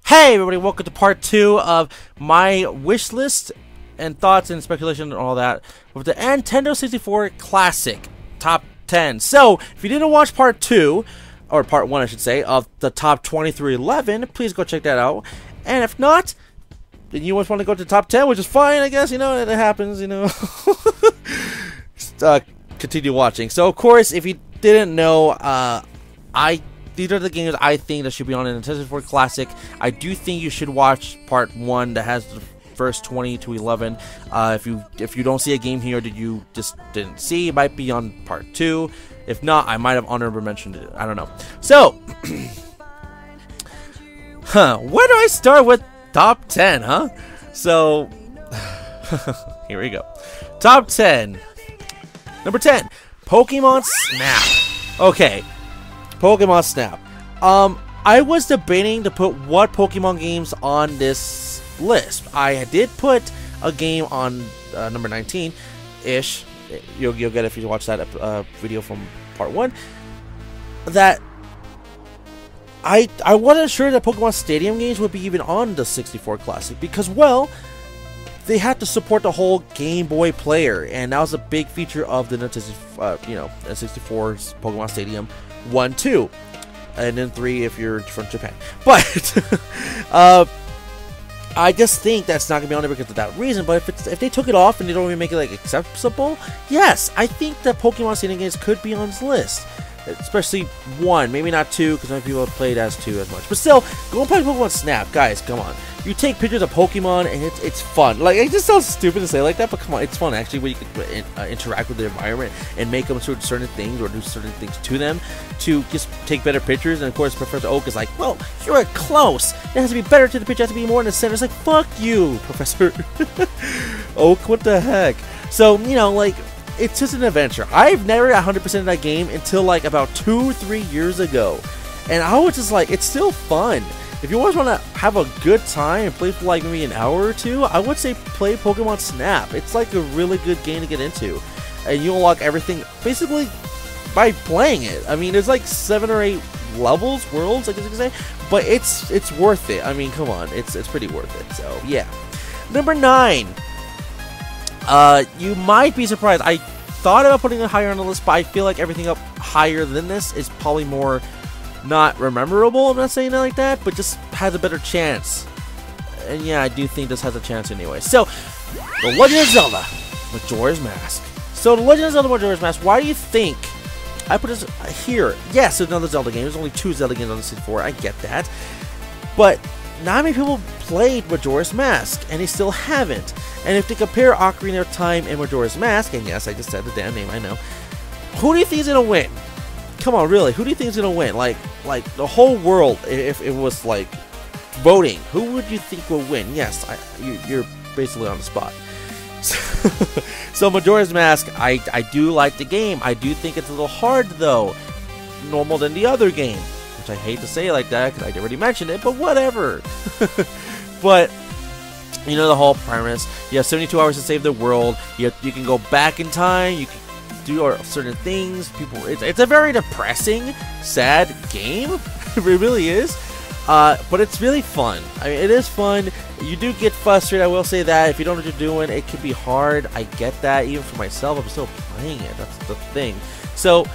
Hey everybody, welcome to part 2 of my wish list and thoughts and speculation and all that with the Nintendo 64 Classic Top 10. So, if you didn't watch part 2, or part 1 I should say, of the top 20 through 11, please go check that out. And if not, then you just want to go to the top 10, which is fine, I guess, you know, it happens, you know. Just, continue watching. So, of course, if you didn't know, these are the games I think that should be on the Nintendo 64 Classic. I do think you should watch part 1 that has the first 20 to 11. If you don't see a game here that you just didn't see, it might be on part 2. If not, I might have honorable mentioned it. I don't know. So, where do I start with top 10, huh? So, here we go. Top 10. Number 10, Pokemon Snap. Okay. Pokemon Snap. I was debating to put what Pokemon games on this list. I did put a game on number 19-ish. You'll get it if you watch that video from part 1. That I wasn't sure that Pokemon Stadium games would be even on the 64 Classic because, well, they had to support the whole Game Boy player, and that was a big feature of the Nintendo, N64's Pokemon Stadium 1, 2, and then 3 if you're from Japan. But I just think that's not gonna be on there because of that reason. But if they took it off and they don't even make it like accessible, yes, I think that Pokemon Stadium games could be on this list. Especially 1, maybe not 2, because many people have played as 2 as much. But still, go and play Pokemon Snap, guys. Come on, you take pictures of Pokemon, and it's fun. Like, it just sounds stupid to say like that, but come on, it's fun actually. When you can interact with the environment and make them sort of certain things or do certain things to them to just take better pictures. And of course, Professor Oak is like, "Well, you're close. It has to be better to the picture. It has to be more in the center." It's like, "Fuck you, Professor Oak. What the heck?" So like. It's just an adventure. I've never 100% of that game until like about 2-3 years ago, and I was just like, it's still fun. If you always want to have a good time and play for like maybe an hour or 2, I would say play Pokemon Snap. It's like a really good game to get into, and you unlock everything basically by playing it. I mean, there's like 7 or 8 levels, worlds, I guess you could say, but it's worth it. I mean, come on, it's pretty worth it. So yeah, number 9. You might be surprised. I thought about putting it higher on the list, but I feel like everything up higher than this is probably more not rememberable. I'm not saying it like that, but just has a better chance. And yeah, I do think this has a chance anyway. So, The Legend of Zelda Majora's Mask. So, The Legend of Zelda Majora's Mask, why do you think I put this here? Yes, there's another Zelda game. There's only 2 Zelda games on the 64. I get that. But not many people played Majora's Mask, and they still haven't. And if they compare Ocarina of Time and Majora's Mask, and yes, I just said the damn name, I know. Who do you think is gonna win? Come on, really? Who do you think is gonna win? Like the whole world, if it was like voting, who would you think will win? Yes, you're basically on the spot. So Majora's Mask, I do like the game. I do think it's a little hard though, normal than the other game. I hate to say it like that because I already mentioned it, but whatever. But you know the whole premise. You have 72 hours to save the world. You can go back in time. You can do certain things. It's a very depressing, sad game. It really is. But it's really fun. I mean, it is fun. You do get frustrated. I will say that if you don't know what you're doing, it can be hard. I get that. Even for myself, I'm still playing it. That's the thing. So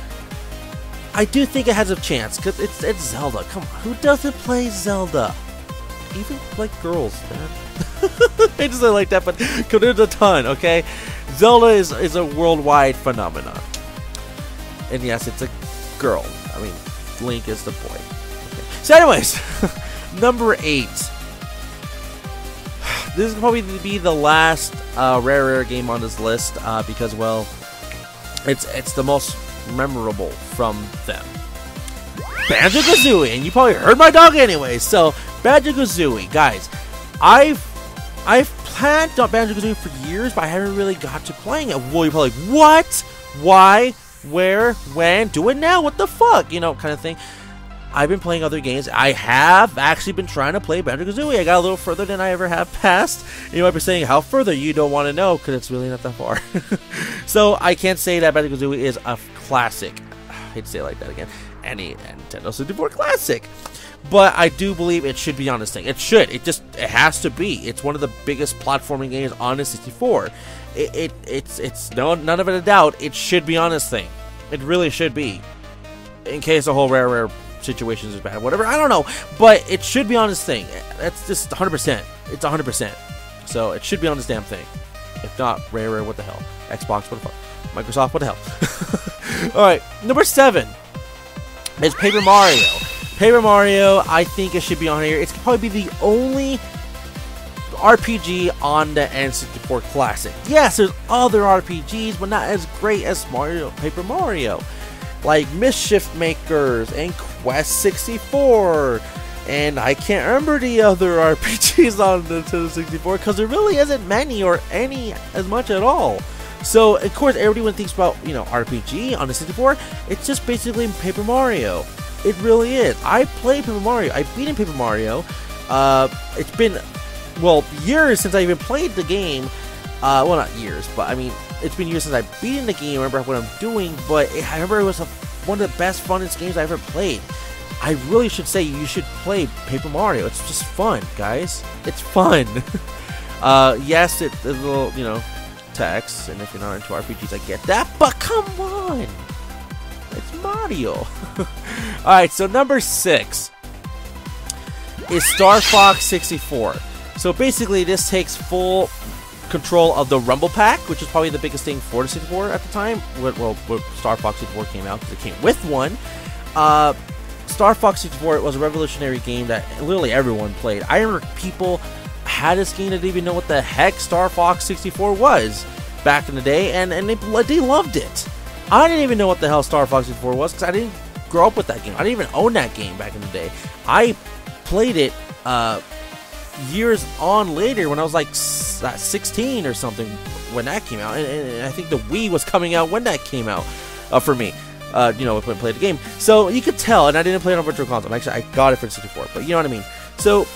I do think it has a chance, because it's Zelda. Come on, who doesn't play Zelda? Even, like, girls, man. I just don't like that, but there's a ton, okay? Zelda is a worldwide phenomenon. And yes, it's a girl. I mean, Link is the boy. Okay. So anyways, number 8. This is probably be the last rare game on this list, because, well, it's the most memorable from them. Banjo-Kazooie, and you probably heard my dog anyway. So Banjo-Kazooie, guys, I've planned on Banjo-Kazooie for years, but I haven't really got to playing it. Well, you're probably like, what? Why? Where? When? Do it now? What the fuck? You know, kind of thing. I've been playing other games. I have actually been trying to play Banjo-Kazooie. I got a little further than I ever have passed. You might be saying, how further? You don't want to know, because it's really not that far. So I can't say that Banjo-Kazooie is a classic. I hate to say it like that again. any Nintendo 64 classic. But I do believe it should be on this thing. It should. It has to be. It's one of the biggest platforming games on the 64. It's none of it a doubt. It should be on this thing. It really should be. In case the whole rare situations is bad, whatever. I don't know, but it should be on this thing. That's just 100%. It's 100%. So it should be on this damn thing. If not, rare, what the hell? Xbox, what the fuck? Microsoft, what the hell? All right, number 7 is Paper Mario. Paper Mario, I think it should be on here. It's probably be the only RPG on the N64 Classic. Yes, there's other RPGs, but not as great as Paper Mario. Like Mischief Makers and Quest 64. And I can't remember the other RPGs on the Nintendo 64 because there really isn't many or any as much at all. So, of course, everyone thinks about, RPG on the 64. It's just basically Paper Mario. It really is. I played Paper Mario. I beat in Paper Mario. It's been, years since I even played the game. Well, not years, but I mean, it's been years since I've beaten the game. I remember what I'm doing, but I remember it was one of the best, funnest games I ever played. I really should say you should play Paper Mario. It's just fun, guys. It's fun. Yes, it's a little, text, and if you're not into RPGs, I get that, but come on. It's Mario. Alright, so number 6 is Star Fox 64. So basically, this takes full control of the Rumble Pack, which is probably the biggest thing for the 64 at the time. Well, when Star Fox 64 came out, because it came with one. Star Fox 64 was a revolutionary game that literally everyone played. I remember people had this game that didn't even know what the heck Star Fox 64 was back in the day, and they loved it. I didn't even know what the hell Star Fox 64 was because I didn't grow up with that game. I didn't even own that game back in the day. I played it years on later when I was like 16 or something when that came out, and I think the Wii was coming out when that came out for me. When I played the game, so you could tell, and I didn't play it on Virtual Console. Actually, I got it for the 64, but you know what I mean. So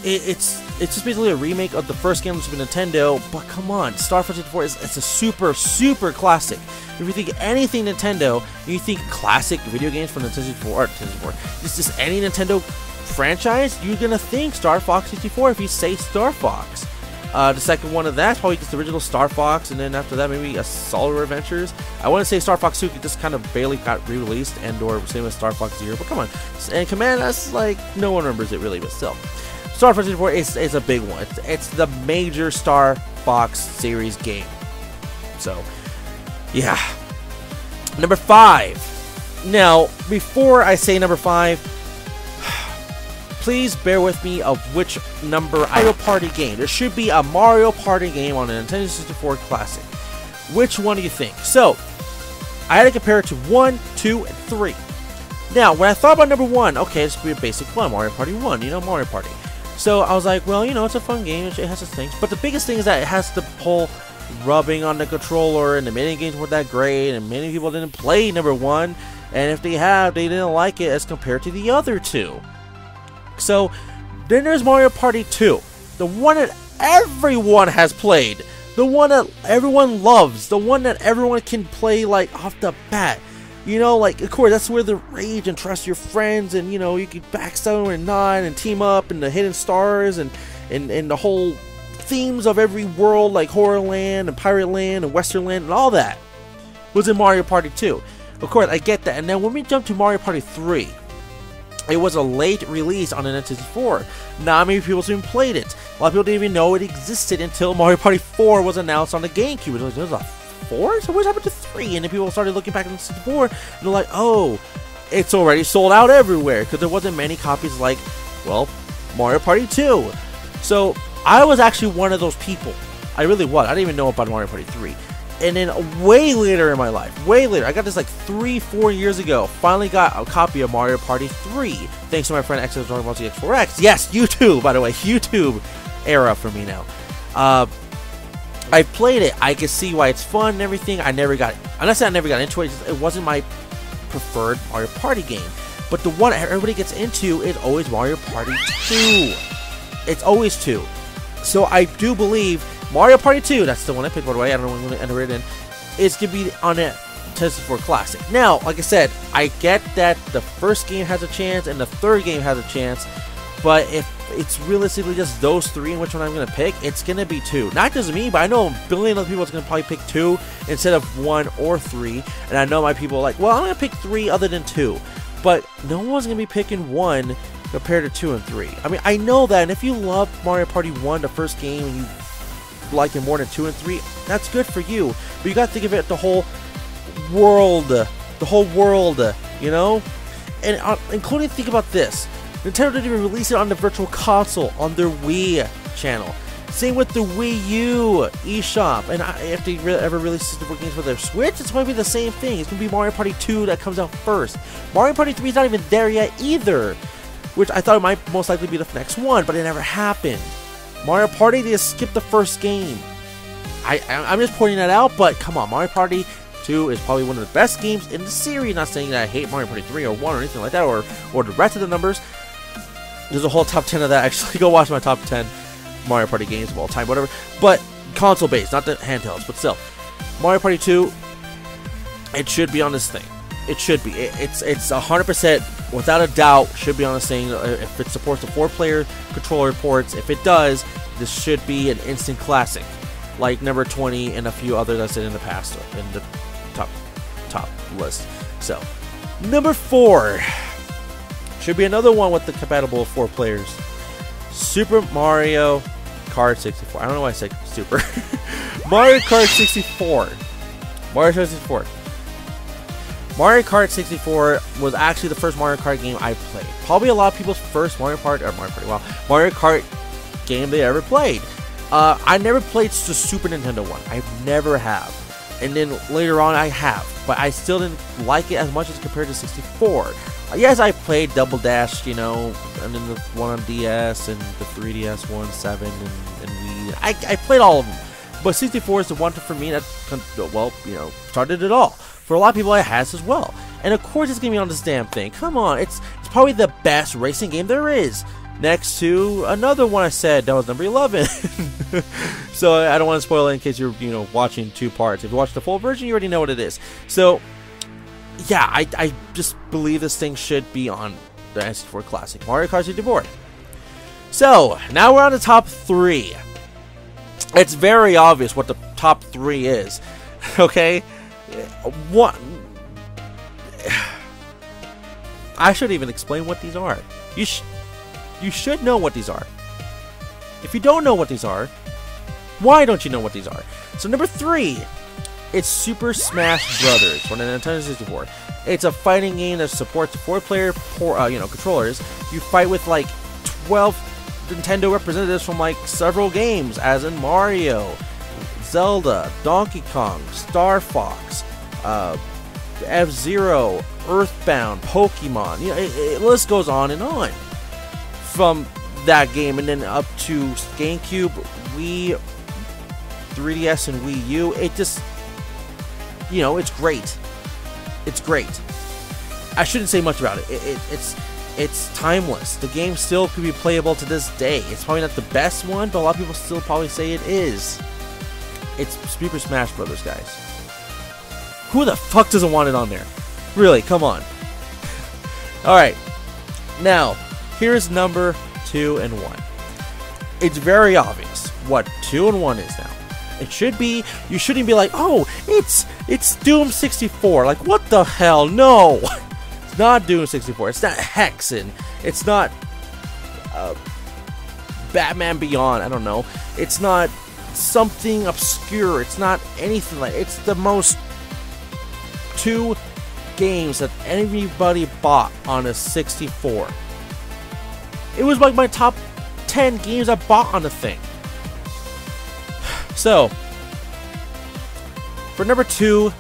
it's just basically a remake of the first game on Super Nintendo. But come on, Star Fox 64 it's a super classic. If you think anything Nintendo, you think classic video games from the Nintendo 64, it's just any Nintendo franchise, you're gonna think Star Fox 64 if you say Star Fox. The second one of that, probably just the original Star Fox, and then after that, maybe a Solar Adventures. I want to say Star Fox 2 just kind of barely got re-released, and/or same with Star Fox 0, but come on. And Command, that's like, no one remembers it really, but still. Star Fox 64 is a big one. It's the major Star Fox series game. So, yeah. Number 5. Now, before I say number 5, please bear with me of which number Mario Party game. There should be a Mario Party game on the Nintendo 64 Classic. Which one do you think? So, I had to compare it to 1, 2, and 3. Now, when I thought about number 1, okay, this would be a basic one, Mario Party 1, Mario Party. So, I was like, well, it's a fun game, it has its things. But the biggest thing is that it has the whole rubbing on the controller, and the mini games weren't that great, and many people didn't play number 1, and if they have, they didn't like it as compared to the other 2. So, then there's Mario Party 2, the one that everyone has played, the one that everyone loves, the one that everyone can play, like, off the bat. Like, of course, that's where the rage and trust your friends, and, you can backstab and nod and team up, and the hidden stars, and the whole themes of every world, like Horror Land, and Pirate Land, and Western Land, and all that was in Mario Party 2. Of course, I get that. And then when we jump to Mario Party 3, it was a late release on the N64. Not many people even played it. A lot of people didn't even know it existed until Mario Party 4 was announced on the GameCube. It was like, there's a 4? So what happened to 3? And then people started looking back at the 64, and they're like, oh, it's already sold out everywhere. Because there wasn't many copies like, well, Mario Party 2. So I was actually one of those people. I really was. I didn't even know about Mario Party 3. And then way later in my life, I got this like 3-4 years ago, finally got a copy of Mario Party 3, thanks to my friend X4X. Yes, YouTube, by the way, YouTube era for me now. I played it, I can see why it's fun and everything. I'm not saying I never got into it, it wasn't my preferred Mario Party game. But the one everybody gets into is always Mario Party 2. It's always 2. So I do believe Mario Party 2, that's the one I picked, by the way, I don't know when I'm going to enter it in, it's going to be on a N64 Classic. Now, like I said, I get that the first game has a chance and the third game has a chance, but if it's realistically just those three and which one I'm going to pick, it's going to be 2. Not just me, but I know a billion other people that's going to probably pick 2 instead of 1 or 3, and I know my people are like, well, I'm going to pick 3 other than 2, but no one's going to be picking 1 compared to 2 and 3. I mean, I know that, and if you love Mario Party 1, the first game, and you like it more than 2 and 3, that's good for you, but you got to think of it the whole world, you know? And including, think about this, Nintendo didn't even release it on the Virtual Console on their Wii channel. Same with the Wii U eShop. And if they ever release the games for their Switch, it's going to be the same thing. It's going to be Mario Party 2 that comes out first. Mario Party 3 is not even there yet either, which I thought it might most likely be the next one, but it never happened. Mario Party, they just skipped the first game. I'm just pointing that out, but come on, Mario Party 2 is probably one of the best games in the series. Not saying that I hate Mario Party 3 or 1 or anything like that, or the rest of the numbers. There's a whole top 10 of that, actually. Go watch my top 10 Mario Party games of all time, whatever. But console based, not the handhelds, but still. Mario Party 2, it should be on this thing. It should be. It's 100%, without a doubt, should be on this thing. If it supports the 4-player controller ports, if it does, this should be an instant classic. Like number 20 and a few others I said in the past, in the top list. So, number 4. Should be another one with the compatible 4 players. Super Mario Kart 64. I don't know why I said Super. Mario Kart 64. Mario Kart 64. Mario Kart 64 was actually the first Mario Kart game I played. Probably a lot of people's first Mario Kart game they ever played. I never played the Super Nintendo one. I never have. And then later on I have. But I still didn't like it as much as compared to 64. Yes, I played Double Dash, you know, and then the one on DS and the 3DS one, 7, and Wii. I played all of them. But 64 is the one for me that, well, you know, started it all. For a lot of people, it has as well. And of course, it's going to be on this damn thing. Come on, it's probably the best racing game there is. Next to another one I said that was number 11. So I don't want to spoil it in case you're, you know, watching 2 parts. If you watch the full version, you already know what it is. So yeah, I just believe this thing should be on the N64 Classic. Mario Kart 64. So, now we're on the top 3. It's very obvious what the top 3 is. Okay? What? I should even explain what these are. You should know what these are. If you don't know what these are, why don't you know what these are? So, number 3. It's Super Smash Brothers for the Nintendo 64. It's a fighting game that supports 4-player, controllers. You fight with like 12 Nintendo representatives from like several games, as in Mario, Zelda, Donkey Kong, Star Fox, F-Zero, Earthbound, Pokemon. You know, the list goes on and on from that game, and then up to GameCube, Wii, 3DS, and Wii U. It just, you know, it's great. It's great. I shouldn't say much about it. It's timeless. The game still could be playable to this day. It's probably not the best one, but a lot of people still probably say it is. It's Super Smash Brothers, guys. Who the fuck doesn't want it on there? Really, come on. Alright. Now, here's number 2 and 1. It's very obvious what 2 and 1 is now. It should be, you shouldn't be like, oh, it's Doom 64. Like, what the hell? No! It's not Doom 64. It's not Hexen. It's not Batman Beyond. I don't know. It's not something obscure. It's not anything like, it's the most 2 games that anybody bought on a 64. It was like my top 10 games I bought on the thing. So, for number 2,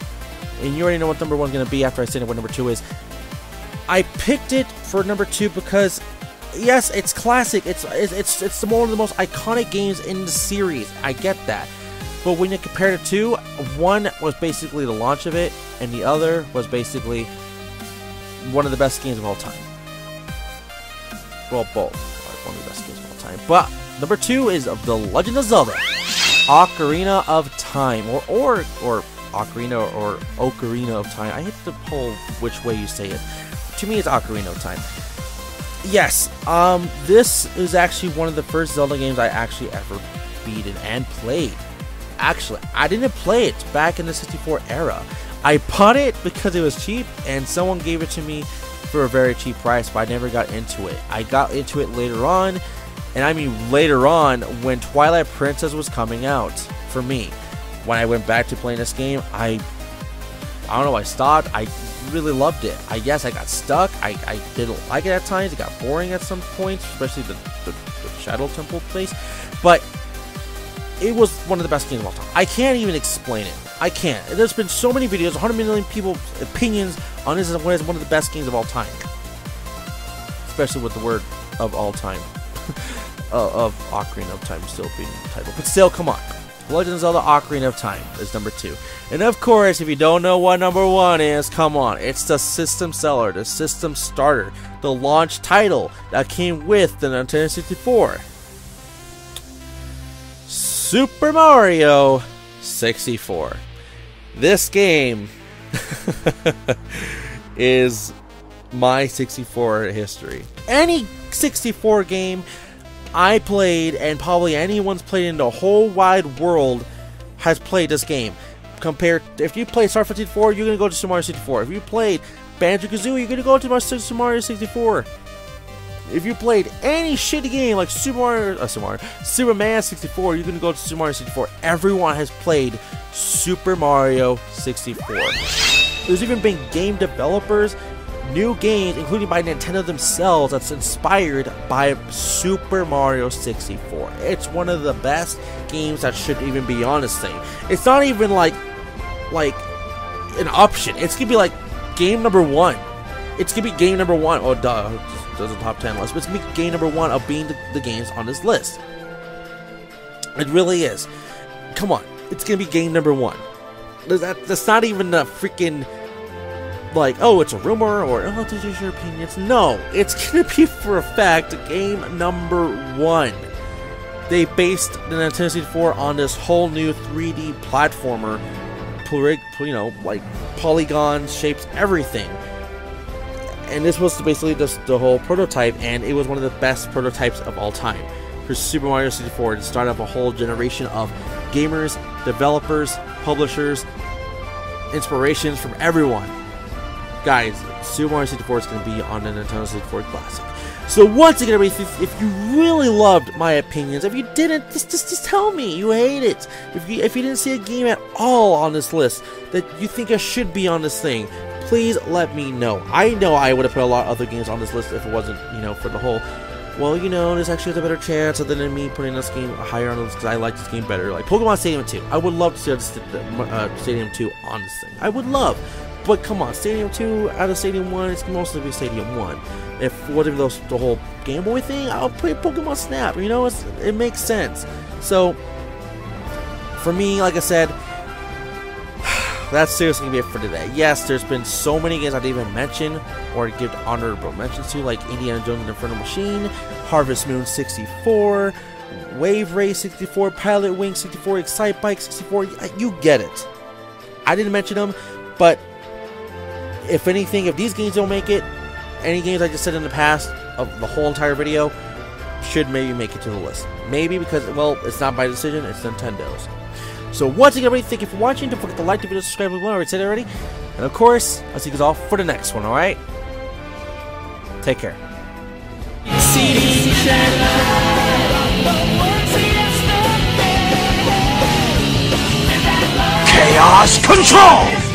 and you already know what number 1 is going to be after I say what number 2 is, I picked it for number 2 because, yes, it's classic. It's one of the most iconic games in the series. I get that. But when you compare the 2, one was basically the launch of it, and the other was basically one of the best games of all time. Well, both are one of the best games of all time. But number 2 is The Legend of Zelda: Ocarina of Time, or Ocarina or Ocarina of Time. I hate the whole which way you say it. To me, it's Ocarina of Time. Yes, this is actually one of the first Zelda games I actually ever beaten and played. Actually, I didn't play it back in the 64 era. I bought it because it was cheap, and someone gave it to me for a very cheap price, but I never got into it. I got into it later on, and I mean later on, when Twilight Princess was coming out for me. When I went back to playing this game, I don't know, I stopped. I really loved it. I guess I got stuck. I didn't like it at times. It got boring at some points, especially the Shadow Temple place. But it was one of the best games of all time. I can't even explain it. I can't. There's been so many videos, 100 million people's opinions on this as one of the best games of all time. Especially with the word of all time. Of Ocarina of Time still being the title. But still, come on. Legend of Zelda Ocarina of Time is number 2. And of course, if you don't know what number 1 is, come on. It's the system seller, the system starter, the launch title that came with the Nintendo 64. Super Mario 64. This game is my 64 history. Any 64 game I played, and probably anyone's played in the whole wide world, has played this game. Compared, if you played Star 54, you're gonna go to Super Mario 64. If you played Banjo-Kazooie, you're gonna go to Super Mario 64. If you played any shitty game like Superman 64, you're gonna go to Super Mario 64. Everyone has played Super Mario 64. There's even been game developers, new games, including by Nintendo themselves, that's inspired by Super Mario 64. It's one of the best games that should even be on this thing. It's not even like an option. It's gonna be like game number 1. It's gonna be game number 1. Oh, duh. Does the top 10 list, but it's gonna be game number 1 of being the games on this list. It really is. Come on, it's gonna be game number 1. That's not even a freaking like, oh, it's a rumor or oh, this is your opinions. No, it's gonna be for a fact game number 1. They based the Nintendo 64 on this whole new 3D platformer, you know, like polygons, shapes, everything. And this was basically just the whole prototype, and it was one of the best prototypes of all time for Super Mario 64 to start up a whole generation of gamers, developers, publishers, inspirations from everyone. Guys, Super Mario 64 is going to be on the Nintendo 64 Classic. So once again, everybody, if you really loved my opinions, if you didn't, just tell me you hate it. If you didn't see a game at all on this list that you think I should be on this thing, please let me know. I know I would have put a lot of other games on this list if it wasn't, you know, for the whole, well, you know, there's actually a better chance other than me putting this game higher on the list because I like this game better. Like Pokemon Stadium 2. I would love to see Stadium 2 on this thing. I would love. But come on, Stadium 2 out of Stadium 1, it's mostly be Stadium 1. If whatever the whole Game Boy thing, I'll play Pokemon Snap. You know, it makes sense. So, for me, like I said, that's seriously going to be it for today. Yes, there's been so many games I didn't even mention or give honorable mentions to, like Indiana Jones and the Infernal Machine, Harvest Moon 64, Wave Race 64, Pilot Wing 64, Excite Bike 64. You get it. I didn't mention them, but if anything, if these games don't make it, any games I just said in the past of the whole entire video should maybe make it to the list. Maybe because, well, it's not my decision, it's Nintendo's. So once again, everybody, thank you for watching. Don't forget to like the video, subscribe below. I already said it already. And of course, I'll see you guys all for the next one, alright? Take care. Chaos Control!